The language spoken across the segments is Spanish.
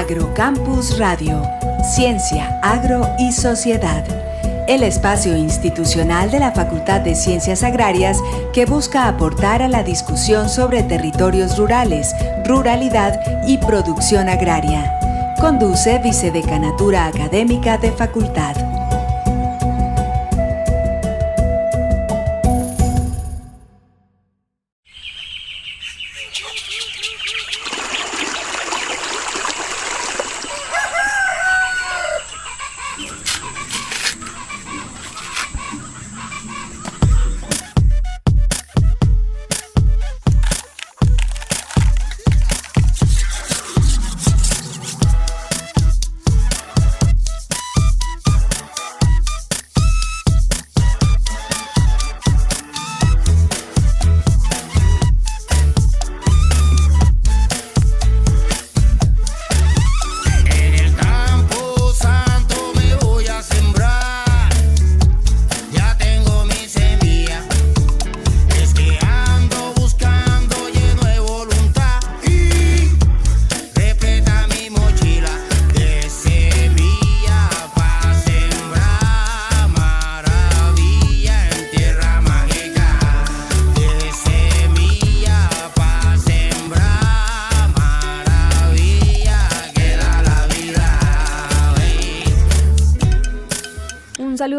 Agrocampus Radio, Ciencia, Agro y Sociedad. El espacio institucional de la Facultad de Ciencias Agrarias que busca aportar a la discusión sobre territorios rurales, ruralidad y producción agraria. Conduce Vicedecanatura Académica de Facultad.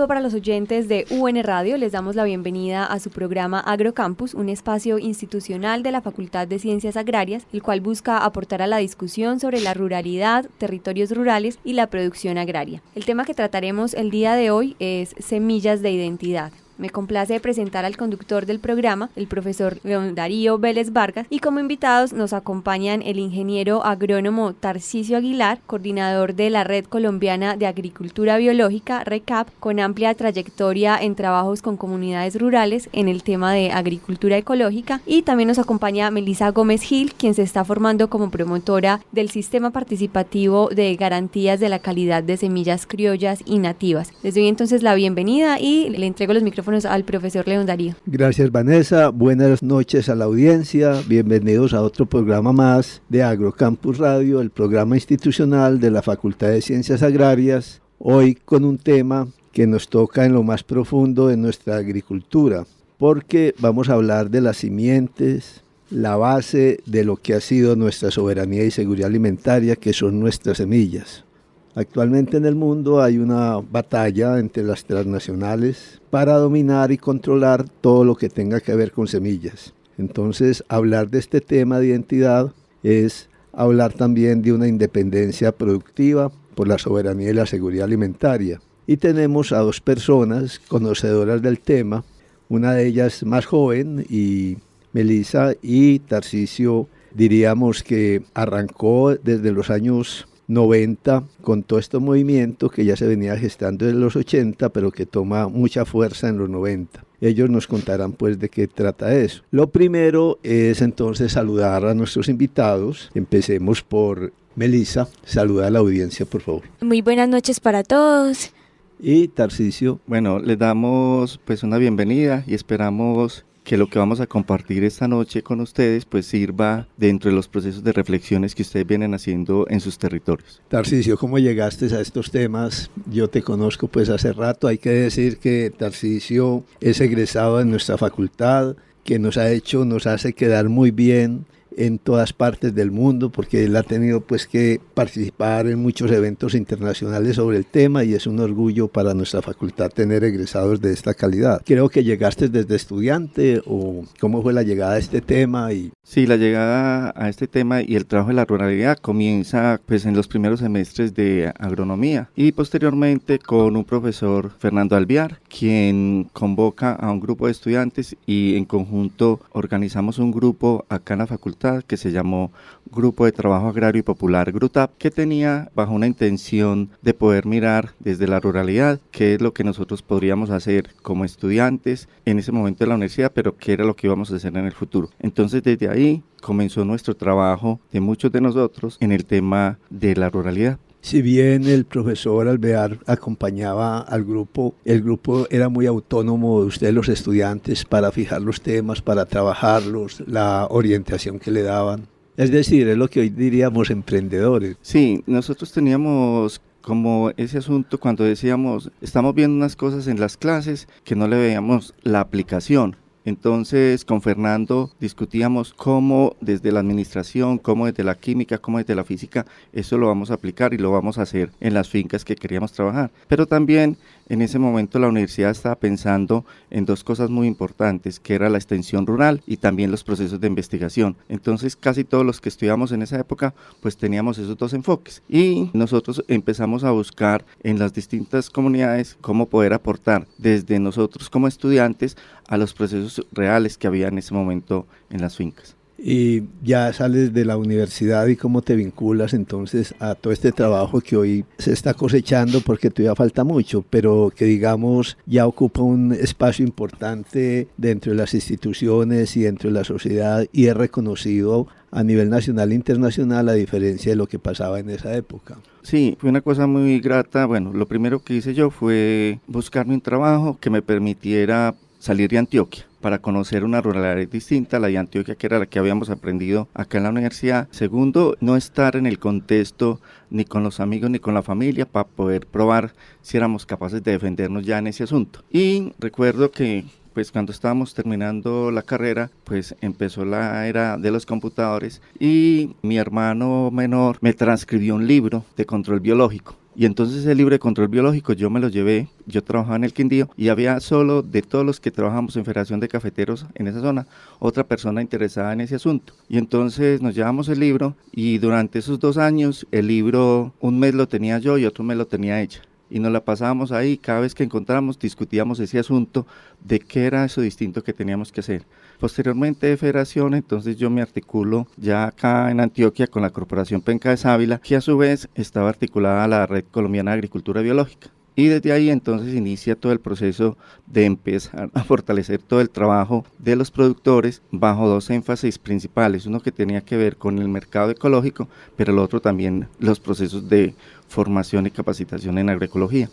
Para los oyentes de UN Radio, les damos la bienvenida a su programa Agrocampus, un espacio institucional de la Facultad de Ciencias Agrarias, el cual busca aportar a la discusión sobre la ruralidad, territorios rurales y la producción agraria. El tema que trataremos el día de hoy es semillas de identidad. Me complace presentar al conductor del programa, el profesor León Darío Vélez Vargas, y como invitados nos acompañan el ingeniero agrónomo Tarcisio Aguilar, coordinador de la Red Colombiana de Agricultura Biológica, RECAB, con amplia trayectoria en trabajos con comunidades rurales en el tema de agricultura ecológica, y también nos acompaña Melissa Gómez Gil, quien se está formando como promotora del sistema participativo de garantías de la calidad de semillas criollas y nativas. Les doy entonces la bienvenida y le entrego los micrófonos al profesor León Darío. Gracias, Vanessa, buenas noches a la audiencia, bienvenidos a otro programa más de Agrocampus Radio, el programa institucional de la Facultad de Ciencias Agrarias, hoy con un tema que nos toca en lo más profundo de nuestra agricultura, porque vamos a hablar de las simientes, la base de lo que ha sido nuestra soberanía y seguridad alimentaria, que son nuestras semillas. Actualmente en el mundo hay una batalla entre las transnacionales para dominar y controlar todo lo que tenga que ver con semillas. Entonces, hablar de este tema de identidad es hablar también de una independencia productiva por la soberanía y la seguridad alimentaria. Y tenemos a dos personas conocedoras del tema, una de ellas más joven, y Melissa, y Tarcisio, diríamos que arrancó desde los años 90 con todo este movimiento que ya se venía gestando en los 80, pero que toma mucha fuerza en los 90. Ellos nos contarán pues de qué trata eso. Lo primero es entonces saludar a nuestros invitados. Empecemos por Melissa. Saluda a la audiencia, por favor. Muy buenas noches para todos. Y Tarcisio. Bueno, les damos pues una bienvenida y esperamos que lo que vamos a compartir esta noche con ustedes pues sirva dentro de los procesos de reflexiones que ustedes vienen haciendo en sus territorios. Tarcisio, ¿cómo llegaste a estos temas? Yo te conozco pues hace rato. Hay que decir que Tarcisio es egresado de nuestra facultad, que nos hace quedar muy bien en todas partes del mundo, porque él ha tenido pues que participar en muchos eventos internacionales sobre el tema, y es un orgullo para nuestra facultad tener egresados de esta calidad. Creo que llegaste desde estudiante, o ¿cómo fue la llegada a este tema? Sí, la llegada a este tema y el trabajo de la ruralidad comienza pues en los primeros semestres de agronomía y posteriormente con un profesor, Fernando Alviar, quien convoca a un grupo de estudiantes y en conjunto organizamos un grupo acá en la facultad que se llamó Grupo de Trabajo Agrario y Popular, GRUTAP, que tenía bajo una intención de poder mirar desde la ruralidad qué es lo que nosotros podríamos hacer como estudiantes en ese momento de la universidad, pero qué era lo que íbamos a hacer en el futuro. Entonces desde ahí comenzó nuestro trabajo de muchos de nosotros en el tema de la ruralidad. Si bien el profesor Alvear acompañaba al grupo, el grupo era muy autónomo de ustedes los estudiantes para fijar los temas, para trabajarlos, la orientación que le daban. Es decir, es lo que hoy diríamos emprendedores. Sí, nosotros teníamos como ese asunto cuando decíamos, estamos viendo unas cosas en las clases que no le veíamos la aplicación. Entonces con Fernando discutíamos cómo desde la administración, cómo desde la química, cómo desde la física, eso lo vamos a aplicar y lo vamos a hacer en las fincas que queríamos trabajar. Pero también en ese momento la universidad estaba pensando en dos cosas muy importantes, que era la extensión rural y también los procesos de investigación. Entonces casi todos los que estudiamos en esa época pues teníamos esos dos enfoques y nosotros empezamos a buscar en las distintas comunidades cómo poder aportar desde nosotros como estudiantes a los procesos reales que había en ese momento en las fincas. Y ya sales de la universidad y cómo te vinculas entonces a todo este trabajo que hoy se está cosechando, porque todavía falta mucho, pero que digamos ya ocupa un espacio importante dentro de las instituciones y dentro de la sociedad y es reconocido a nivel nacional e internacional, a diferencia de lo que pasaba en esa época. Sí, fue una cosa muy grata. Bueno, lo primero que hice yo fue buscarme un trabajo que me permitiera salir de Antioquia para conocer una ruralidad distinta a la de Antioquia, que era la que habíamos aprendido acá en la universidad. Segundo, no estar en el contexto ni con los amigos ni con la familia para poder probar si éramos capaces de defendernos ya en ese asunto. Y recuerdo que pues cuando estábamos terminando la carrera, pues empezó la era de los computadores y mi hermano menor me transcribió un libro de control biológico. Y entonces el libro de control biológico yo me lo llevé, yo trabajaba en el Quindío y había solo de todos los que trabajamos en Federación de Cafeteros en esa zona, otra persona interesada en ese asunto. Y entonces nos llevamos el libro y durante esos 2 años el libro un mes lo tenía yo y otro mes lo tenía ella. Y nos la pasábamos ahí, cada vez que encontramos discutíamos ese asunto de qué era eso distinto que teníamos que hacer. Posteriormente de Federación, entonces yo me articulo ya acá en Antioquia con la Corporación Penca de Sábila, que a su vez estaba articulada a la Red Colombiana de Agricultura Biológica. Y desde ahí entonces inicia todo el proceso de empezar a fortalecer todo el trabajo de los productores bajo 2 énfasis principales, uno que tenía que ver con el mercado ecológico, pero el otro también los procesos de formación y capacitación en agroecología.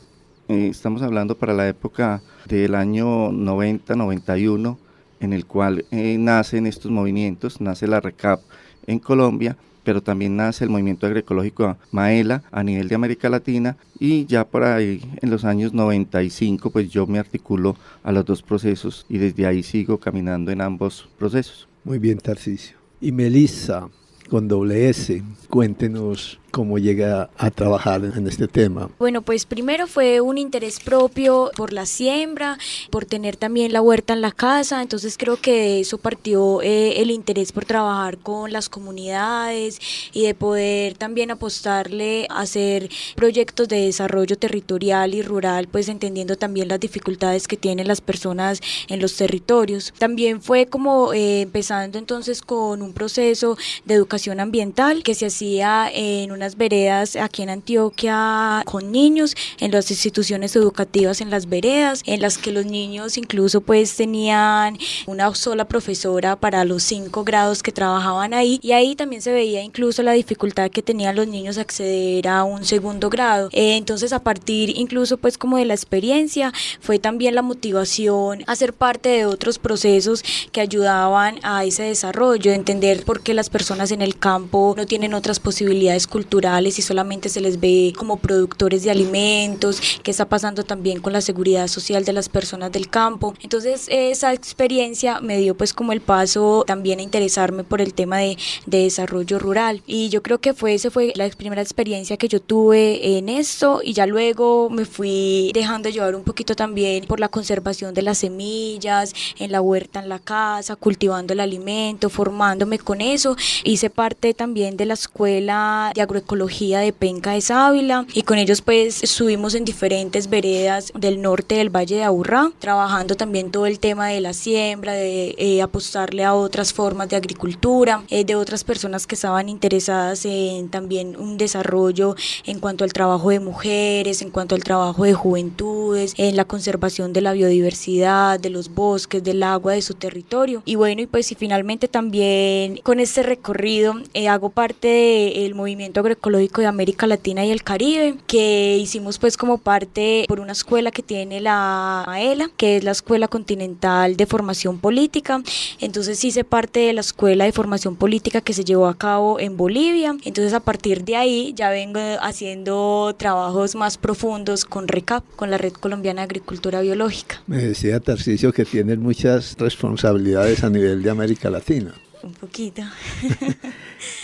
Estamos hablando para la época del año 90-91, en el cual nacen estos movimientos, nace la RECAP en Colombia, pero también nace el movimiento agroecológico Maela a nivel de América Latina y ya por ahí en los años 95 pues yo me articulo a los 2 procesos y desde ahí sigo caminando en ambos procesos. Muy bien, Tarcisio. Y Melissa, con doble S, cuéntenos cómo llega a trabajar en este tema. Bueno, pues primero fue un interés propio por la siembra, por tener también la huerta en la casa, entonces creo que de eso partió el interés por trabajar con las comunidades y de poder también apostarle a hacer proyectos de desarrollo territorial y rural, pues entendiendo también las dificultades que tienen las personas en los territorios. También fue como empezando entonces con un proceso de educación ambiental que se hacía en unas veredas aquí en Antioquia con niños, en las instituciones educativas en las veredas, en las que los niños incluso pues tenían una sola profesora para los 5 grados que trabajaban ahí, y ahí también se veía incluso la dificultad que tenían los niños a acceder a un 2º grado. Entonces a partir incluso pues como de la experiencia fue también la motivación a ser parte de otros procesos que ayudaban a ese desarrollo, de entender por qué las personas en el campo no tienen otras posibilidades culturales y solamente se les ve como productores de alimentos, qué está pasando también con la seguridad social de las personas del campo. Entonces esa experiencia me dio pues como el paso también a interesarme por el tema de desarrollo rural, y yo creo que esa fue la primera experiencia que yo tuve en esto, y ya luego me fui dejando llevar un poquito también por la conservación de las semillas, en la huerta en la casa, cultivando el alimento, formándome con eso. Hice parte también de la escuela de agroecología de Penca de Sábila, y con ellos pues estuvimos en diferentes veredas del norte del Valle de Aburrá, trabajando también todo el tema de la siembra, de apostarle a otras formas de agricultura, de otras personas que estaban interesadas en también un desarrollo en cuanto al trabajo de mujeres, en cuanto al trabajo de juventudes, en la conservación de la biodiversidad, de los bosques, del agua de su territorio. Y bueno, y pues y finalmente también con este recorrido hago parte del movimiento Agroecológico de América Latina y el Caribe, que hicimos pues como parte por una escuela que tiene la AELA, que es la Escuela Continental de Formación Política. Entonces hice parte de la Escuela de Formación Política que se llevó a cabo en Bolivia. Entonces a partir de ahí ya vengo haciendo trabajos más profundos con RECAP, con la Red Colombiana de Agricultura Biológica. Me decía Tarcisio que tienes muchas responsabilidades a nivel de América Latina. Un poquito.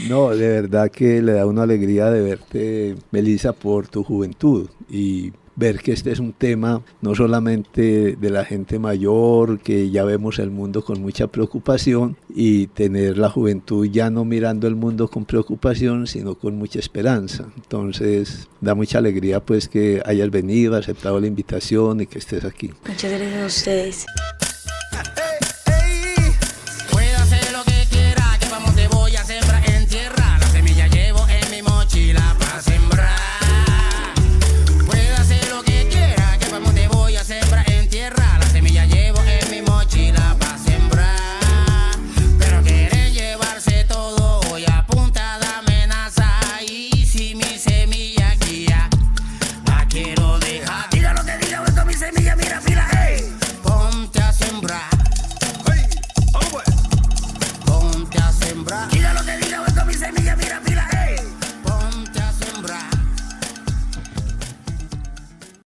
No, de verdad que le da una alegría de verte, Melissa, por tu juventud y ver que este es un tema no solamente de la gente mayor, que ya vemos el mundo con mucha preocupación, y tener la juventud ya no mirando el mundo con preocupación, sino con mucha esperanza. Entonces, da mucha alegría pues que hayas venido, aceptado la invitación y que estés aquí. Muchas gracias a ustedes.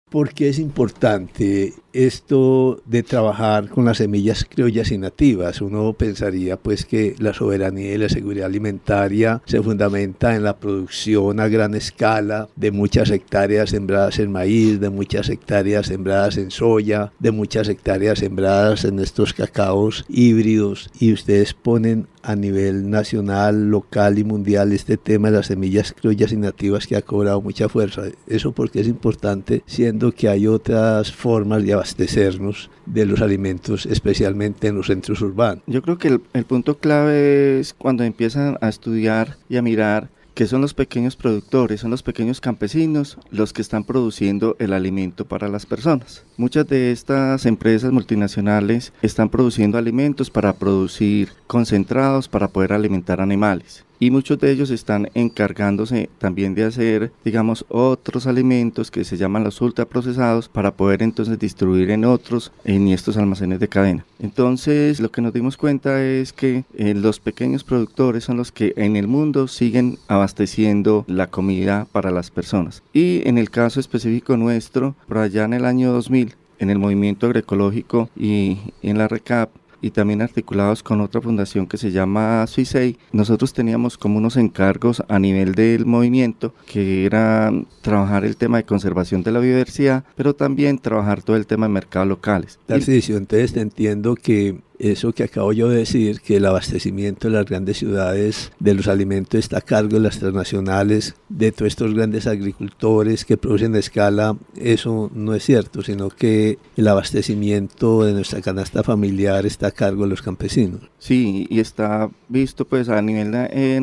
¿Por qué es importante esto de trabajar con las semillas criollas y nativas? Uno pensaría pues que la soberanía y la seguridad alimentaria se fundamenta en la producción a gran escala de muchas hectáreas sembradas en maíz, de muchas hectáreas sembradas en soya, de muchas hectáreas sembradas en estos cacaos híbridos, y ustedes ponen a nivel nacional, local y mundial este tema de las semillas criollas y nativas que ha cobrado mucha fuerza. Eso porque es importante, siendo que hay otras formas de abastecernos de los alimentos, especialmente en los centros urbanos. Yo creo que el punto clave es cuando empiezan a estudiar y a mirar que son los pequeños productores, son los pequeños campesinos los que están produciendo el alimento para las personas. Muchas de estas empresas multinacionales están produciendo alimentos para producir concentrados para poder alimentar animales. Y muchos de ellos están encargándose también de hacer, digamos, otros alimentos que se llaman los ultraprocesados para poder entonces distribuir en estos almacenes de cadena. Entonces, lo que nos dimos cuenta es que los pequeños productores son los que en el mundo siguen abasteciendo la comida para las personas. Y en el caso específico nuestro, por allá en el año 2000, en el movimiento agroecológico y en la RECAP, y también articulados con otra fundación que se llama SUISEI, nosotros teníamos como unos encargos a nivel del movimiento, que era trabajar el tema de conservación de la biodiversidad, pero también trabajar todo el tema de mercados locales. Tarcisio, entonces te entiendo que eso que acabo yo de decir, que el abastecimiento de las grandes ciudades de los alimentos está a cargo de las transnacionales, de todos estos grandes agricultores que producen a escala, eso no es cierto, sino que el abastecimiento de nuestra canasta familiar está a cargo de los campesinos. Sí, y está visto pues a nivel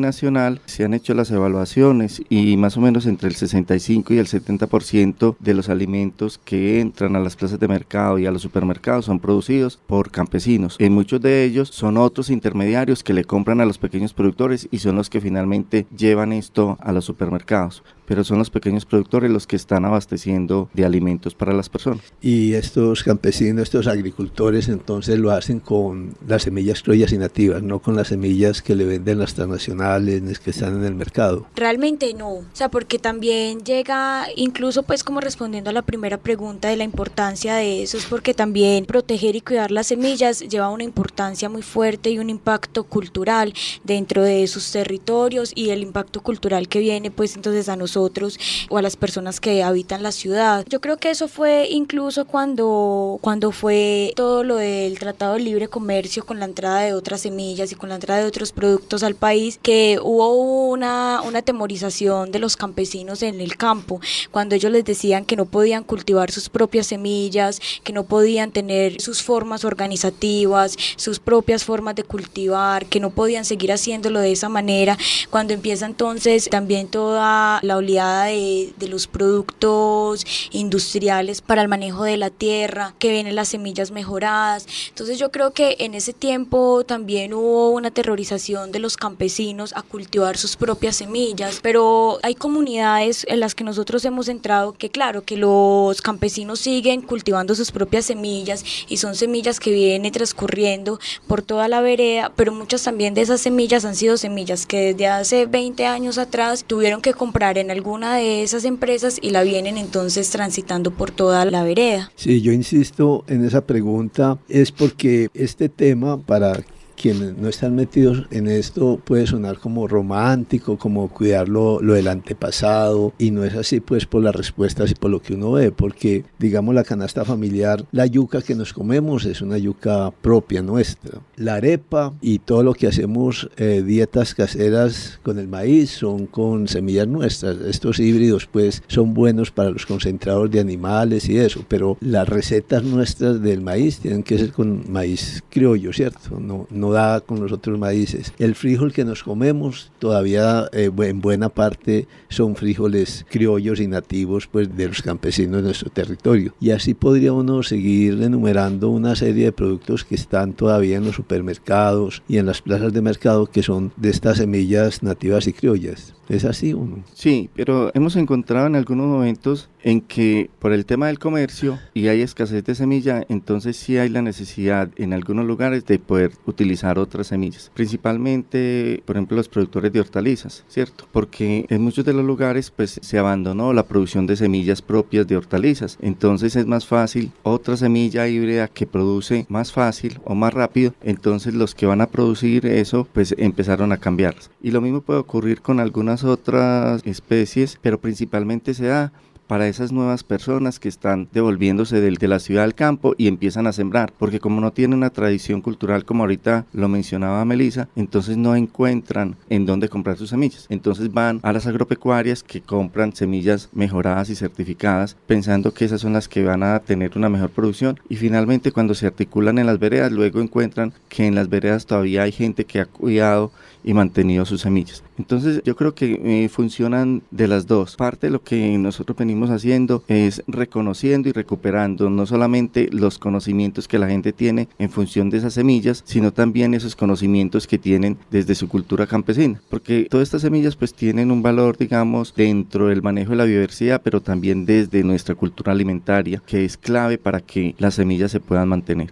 nacional, se han hecho las evaluaciones y más o menos entre el 65 y el 70% de los alimentos que entran a las plazas de mercado y a los supermercados son producidos por campesinos. En muchos de ellos son otros intermediarios que le compran a los pequeños productores y son los que finalmente llevan esto a los supermercados, pero son los pequeños productores los que están abasteciendo de alimentos para las personas. Y estos campesinos, estos agricultores, entonces lo hacen con las semillas criollas y nativas, no con las semillas que le venden las transnacionales que están en el mercado. Realmente no, o sea, porque también llega, incluso pues como respondiendo a la primera pregunta de la importancia de eso, es porque también proteger y cuidar las semillas lleva una importancia muy fuerte y un impacto cultural dentro de sus territorios, y el impacto cultural que viene pues entonces a nosotros o a las personas que habitan la ciudad. Yo creo que eso fue incluso cuando fue todo lo del Tratado de Libre Comercio, con la entrada de otras semillas y con la entrada de otros productos al país, que hubo una temorización de los campesinos en el campo, cuando ellos les decían que no podían cultivar sus propias semillas, que no podían tener sus formas organizativas, sus propias formas de cultivar, que no podían seguir haciéndolo de esa manera. Cuando empieza entonces también toda la oleada de los productos industriales para el manejo de la tierra, que vienen las semillas mejoradas. Entonces yo creo que en ese tiempo también hubo una valorización de los campesinos a cultivar sus propias semillas, pero hay comunidades en las que nosotros hemos entrado que claro, que los campesinos siguen cultivando sus propias semillas y son semillas que vienen transcurriendo por toda la vereda, pero muchas también de esas semillas han sido semillas que desde hace 20 años atrás tuvieron que comprar en alguna de esas empresas y la vienen entonces transitando por toda la vereda. Sí, yo insisto en esa pregunta, es porque este tema, para quienes no están metidos en esto, puede sonar como romántico, como cuidar lo del antepasado, y no es así pues por las respuestas y por lo que uno ve, porque digamos la canasta familiar, la yuca que nos comemos es una yuca propia nuestra. La arepa y todo lo que hacemos, dietas caseras con el maíz, son con semillas nuestras. Estos híbridos pues son buenos para los concentrados de animales y eso, pero las recetas nuestras del maíz tienen que ser con maíz criollo, ¿cierto? No da con los otros maíces. El frijol que nos comemos todavía en buena parte son frijoles criollos y nativos pues de los campesinos de nuestro territorio. Y así podría uno seguir enumerando una serie de productos que están todavía en los supermercados y en las plazas de mercado, que son de estas semillas nativas y criollas. ¿Es así o no? Sí, pero hemos encontrado en algunos momentos en que por el tema del comercio y hay escasez de semilla, entonces sí hay la necesidad en algunos lugares de poder utilizar otras semillas, principalmente por ejemplo los productores de hortalizas, ¿cierto? Porque en muchos de los lugares pues se abandonó la producción de semillas propias de hortalizas, entonces es más fácil otra semilla híbrida que produce más fácil o más rápido, entonces los que van a producir eso pues empezaron a cambiarlas. Y lo mismo puede ocurrir con algunas otras especies, pero principalmente se da para esas nuevas personas que están devolviéndose de la ciudad al campo y empiezan a sembrar, porque como no tienen una tradición cultural, como ahorita lo mencionaba Melissa, entonces no encuentran en dónde comprar sus semillas, entonces van a las agropecuarias que compran semillas mejoradas y certificadas, pensando que esas son las que van a tener una mejor producción, y finalmente cuando se articulan en las veredas, luego encuentran que en las veredas todavía hay gente que ha cuidado y mantenido sus semillas. Entonces yo creo que funcionan de las dos. Parte de lo que nosotros venimos haciendo es reconociendo y recuperando no solamente los conocimientos que la gente tiene en función de esas semillas, sino también esos conocimientos que tienen desde su cultura campesina, porque todas estas semillas pues tienen un valor, digamos, dentro del manejo de la biodiversidad, pero también desde nuestra cultura alimentaria, que es clave para que las semillas se puedan mantener.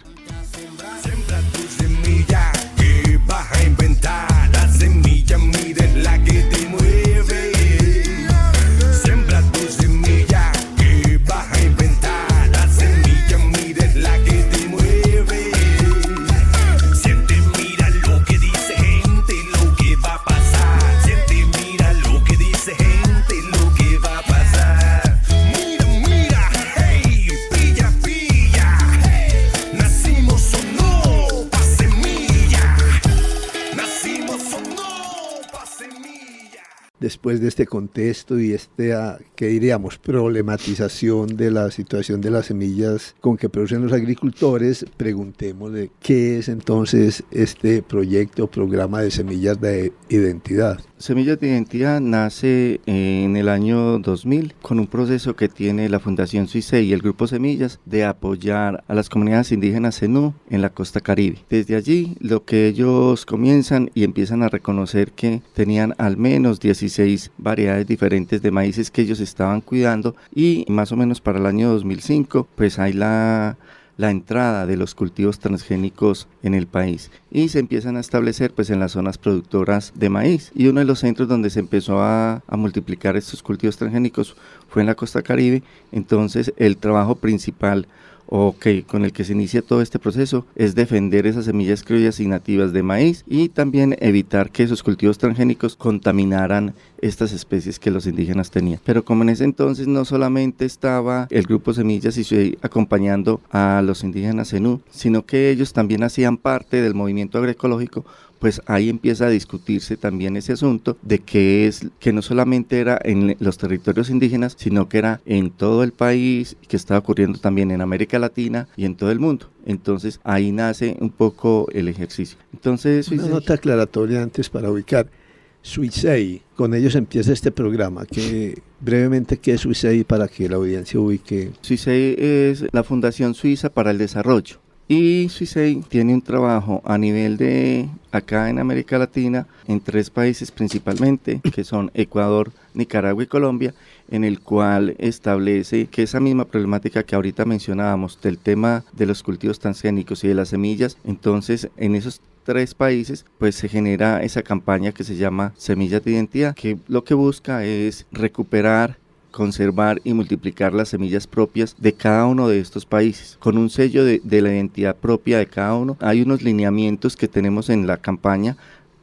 Siembra tu semilla que vas a inventar. La semilla, mira, es la que te mueve. Siembra tu semilla que vas a inventar. La semilla, mira, es la que te mueve. Siente, mira lo que dice gente, lo que va a pasar. Siente, mira lo que dice gente, lo que va a pasar. Mira, mira, hey, pilla, pilla. Nacimos o no pa' semilla. Nacimos o no pa' semilla. Después de este contexto y ¿qué diríamos?, problematización de la situación de las semillas con que producen los agricultores, preguntémosle qué es entonces este proyecto o programa de semillas de identidad. Semillas de Identidad nace en el año 2000 con un proceso que tiene la Fundación Suisei y el Grupo Semillas de apoyar a las comunidades indígenas zenú en la costa caribe. Desde allí lo que ellos comienzan y empiezan a reconocer que tenían al menos 16 variedades diferentes de maíces que ellos estaban cuidando, y más o menos para el año 2005 pues hay la entrada de los cultivos transgénicos en el país y se empiezan a establecer pues en las zonas productoras de maíz, y uno de los centros donde se empezó a multiplicar estos cultivos transgénicos fue en la costa caribe. Entonces el trabajo principal con el que se inicia todo este proceso es defender esas semillas criollas y nativas de maíz y también evitar que esos cultivos transgénicos contaminaran estas especies que los indígenas tenían. Pero como en ese entonces no solamente estaba el Grupo Semillas y Suisei acompañando a los indígenas zenú, sino que ellos también hacían parte del movimiento agroecológico, pues ahí empieza a discutirse también ese asunto de que no solamente era en los territorios indígenas, sino que era en todo el país, que estaba ocurriendo también en América Latina y en todo el mundo. Entonces ahí nace un poco el ejercicio. Entonces, una nota aclaratoria antes para ubicar. Suisei, con ellos empieza este programa, que brevemente, ¿qué es Suisei para que la audiencia ubique? Suisei es la Fundación Suiza para el Desarrollo. Y SUICEI tiene un trabajo a nivel de acá en América Latina, en 3 países principalmente, que son Ecuador, Nicaragua y Colombia, en el cual establece que esa misma problemática que ahorita mencionábamos del tema de los cultivos transgénicos y de las semillas, entonces en esos 3 países pues se genera esa campaña que se llama Semillas de Identidad, que lo que busca es recuperar, conservar y multiplicar las semillas propias de cada uno de estos países, con un sello de la identidad propia de cada uno. Hay unos lineamientos que tenemos en la campaña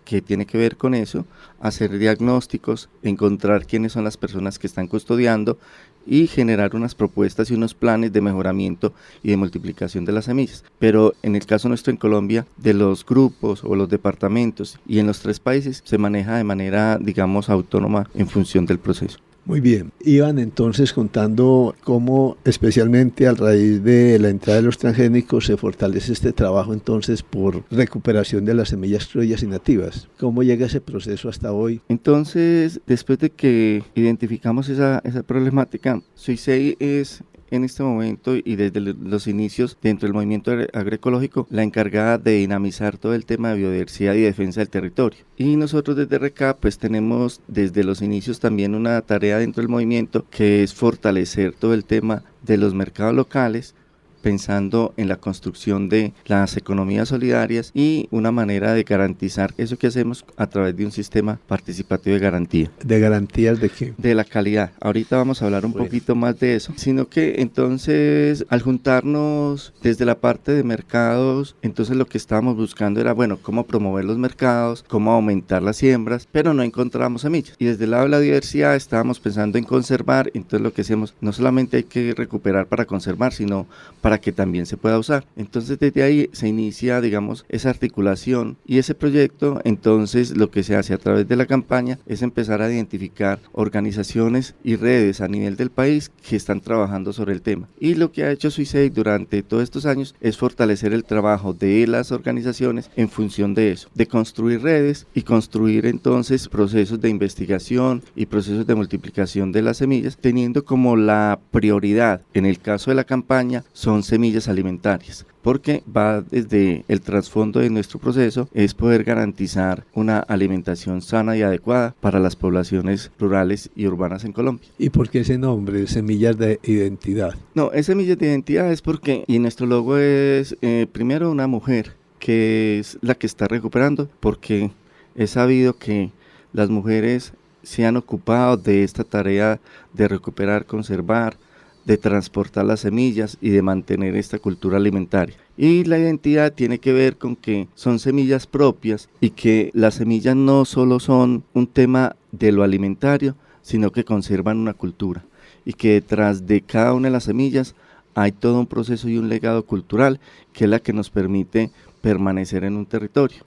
que tiene que ver con eso, hacer diagnósticos, encontrar quiénes son las personas que están custodiando y generar unas propuestas y unos planes de mejoramiento y de multiplicación de las semillas. Pero en el caso nuestro en Colombia, de los grupos o los departamentos y en los 3 países se maneja de manera, digamos, autónoma en función del proceso. Muy bien, iban entonces contando cómo especialmente a raíz de la entrada de los transgénicos se fortalece este trabajo entonces por recuperación de las semillas criollas y nativas. ¿Cómo llega ese proceso hasta hoy? Entonces, después de que identificamos esa problemática, SUICEI es en este momento y desde los inicios dentro del movimiento agroecológico la encargada de dinamizar todo el tema de biodiversidad y defensa del territorio. Y nosotros desde RECAP pues tenemos desde los inicios también una tarea dentro del movimiento que es fortalecer todo el tema de los mercados locales, pensando en la construcción de las economías solidarias y una manera de garantizar eso que hacemos a través de un sistema participativo de garantía. ¿De garantías de qué? De la calidad. Ahorita vamos a hablar un poquito más de eso, sino que entonces al juntarnos desde la parte de mercados, entonces lo que estábamos buscando era, bueno, cómo promover los mercados, cómo aumentar las siembras, pero no encontrábamos semillas. Y desde el lado de la diversidad estábamos pensando en conservar, entonces lo que hacemos, no solamente hay que recuperar para conservar, sino para que también se pueda usar. Entonces desde ahí se inicia, digamos, esa articulación y ese proyecto. Entonces lo que se hace a través de la campaña es empezar a identificar organizaciones y redes a nivel del país que están trabajando sobre el tema. Y lo que ha hecho SUICEI durante todos estos años es fortalecer el trabajo de las organizaciones en función de eso, de construir redes y construir entonces procesos de investigación y procesos de multiplicación de las semillas, teniendo como la prioridad en el caso de la campaña son semillas alimentarias, porque va desde el trasfondo de nuestro proceso es poder garantizar una alimentación sana y adecuada para las poblaciones rurales y urbanas en Colombia. ¿Y por qué ese nombre, Semillas de Identidad? No, es semillas de identidad es porque, y nuestro logo es primero una mujer, que es la que está recuperando, porque es sabido que las mujeres se han ocupado de esta tarea de recuperar, conservar, de transportar las semillas y de mantener esta cultura alimentaria. Y la identidad tiene que ver con que son semillas propias y que las semillas no solo son un tema de lo alimentario, sino que conservan una cultura y que detrás de cada una de las semillas hay todo un proceso y un legado cultural que es la que nos permite permanecer en un territorio.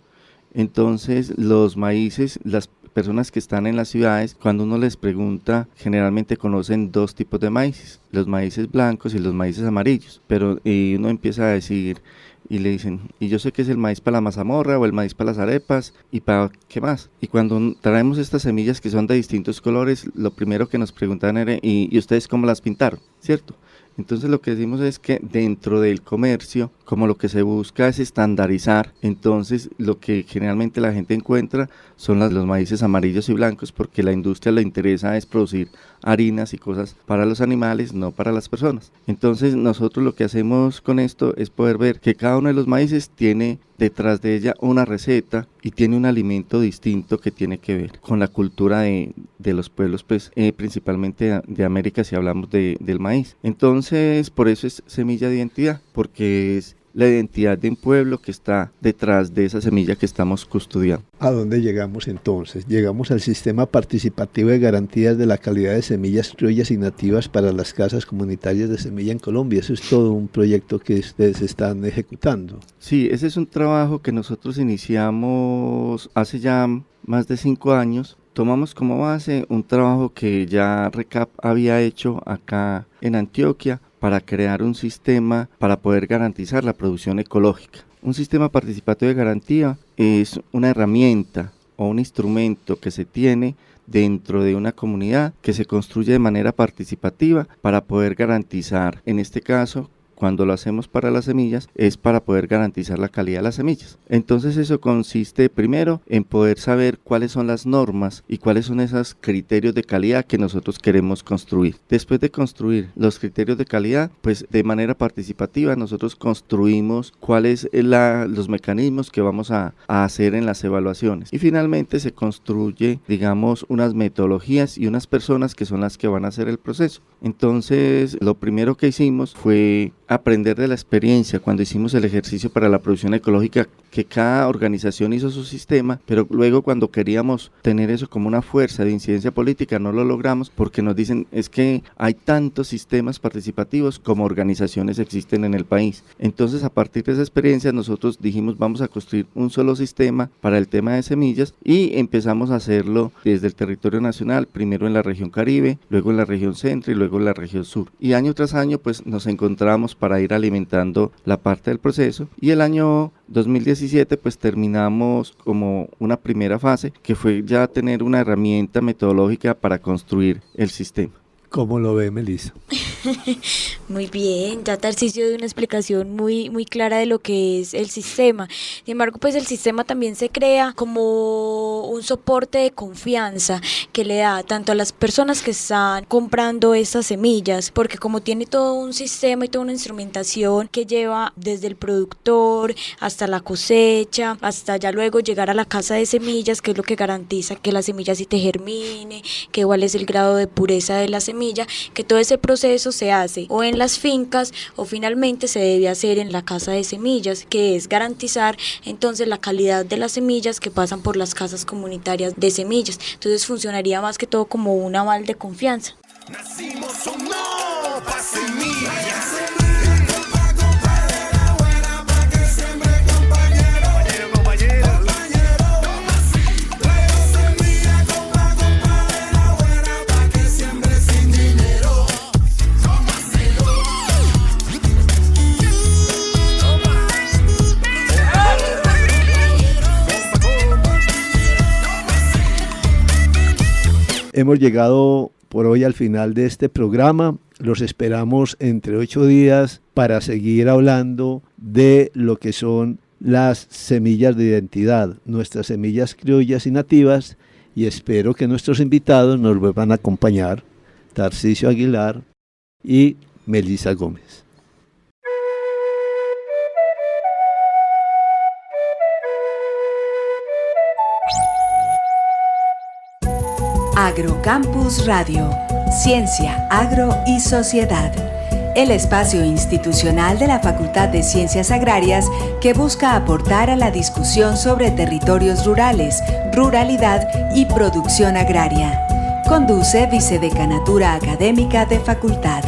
Entonces los maíces, las personas que están en las ciudades, cuando uno les pregunta, generalmente conocen 2 tipos de maíces, los maíces blancos y los maíces amarillos, pero y uno empieza a decir y le dicen, y yo sé que es el maíz para la mazamorra o el maíz para las arepas y para qué más. Y cuando traemos estas semillas que son de distintos colores, lo primero que nos preguntan era, ¿y ustedes cómo las pintaron? ¿Cierto? Entonces lo que decimos es que dentro del comercio, como lo que se busca es estandarizar, entonces lo que generalmente la gente encuentra son los maíces amarillos y blancos, porque a la industria le interesa es producir harinas y cosas para los animales, no para las personas. Entonces nosotros lo que hacemos con esto es poder ver que cada uno de los maíces tiene detrás de ella una receta y tiene un alimento distinto que tiene que ver con la cultura de los pueblos, pues principalmente de América si hablamos del maíz. Entonces por eso es semilla de identidad, porque es la identidad de un pueblo que está detrás de esa semilla que estamos custodiando. ¿A dónde llegamos entonces? Llegamos al sistema participativo de garantías de la calidad de semillas criollas y nativas para las casas comunitarias de semilla en Colombia. Eso es todo un proyecto que ustedes están ejecutando. Sí, ese es un trabajo que nosotros iniciamos hace ya más de 5 años. Tomamos como base un trabajo que ya RECAP había hecho acá en Antioquia para crear un sistema para poder garantizar la producción ecológica. Un sistema participativo de garantía es una herramienta o un instrumento que se tiene dentro de una comunidad que se construye de manera participativa para poder garantizar, en este caso, cuando lo hacemos para las semillas es para poder garantizar la calidad de las semillas. Entonces eso consiste primero en poder saber cuáles son las normas y cuáles son esos criterios de calidad que nosotros queremos construir. Después de construir los criterios de calidad, pues de manera participativa nosotros construimos cuáles los mecanismos que vamos a hacer en las evaluaciones, y finalmente se construye, digamos, unas metodologías y unas personas que son las que van a hacer el proceso. Entonces lo primero que hicimos fue aprender de la experiencia cuando hicimos el ejercicio para la producción ecológica, que cada organización hizo su sistema, pero luego cuando queríamos tener eso como una fuerza de incidencia política no lo logramos, porque nos dicen es que hay tantos sistemas participativos como organizaciones existen en el país. Entonces a partir de esa experiencia nosotros dijimos vamos a construir un solo sistema para el tema de semillas, y empezamos a hacerlo desde el territorio nacional, primero en la región Caribe, luego en la región centro y luego en la región sur, y año tras año pues nos encontramos para ir alimentando la parte del proceso, y el año 2017 pues terminamos como una primera fase que fue ya tener una herramienta metodológica para construir el sistema. ¿Cómo lo ve, Melissa? Muy bien, ya Tarcisio dio una explicación muy clara de lo que es el sistema. Sin embargo, pues el sistema también se crea como un soporte de confianza que le da tanto a las personas que están comprando estas semillas, porque como tiene todo un sistema y toda una instrumentación que lleva desde el productor hasta la cosecha, hasta ya luego llegar a la casa de semillas, que es lo que garantiza que la semilla sí te germine, que cuál es el grado de pureza de la semilla, que todo ese proceso se hace o en las fincas o finalmente se debe hacer en la casa de semillas, que es garantizar entonces la calidad de las semillas que pasan por las casas comunitarias de semillas. Entonces funcionaría más que todo como un aval de confianza. Nacimos o no pa' semillas. Hemos llegado por hoy al final de este programa. Los esperamos entre 8 días para seguir hablando de lo que son las semillas de identidad, nuestras semillas criollas y nativas, y espero que nuestros invitados nos vuelvan a acompañar, Tarcisio Aguilar y Melissa Gómez. Agrocampus Radio, Ciencia, Agro y Sociedad. El espacio institucional de la Facultad de Ciencias Agrarias que busca aportar a la discusión sobre territorios rurales, ruralidad y producción agraria. Conduce Vicedecanatura Académica de Facultad.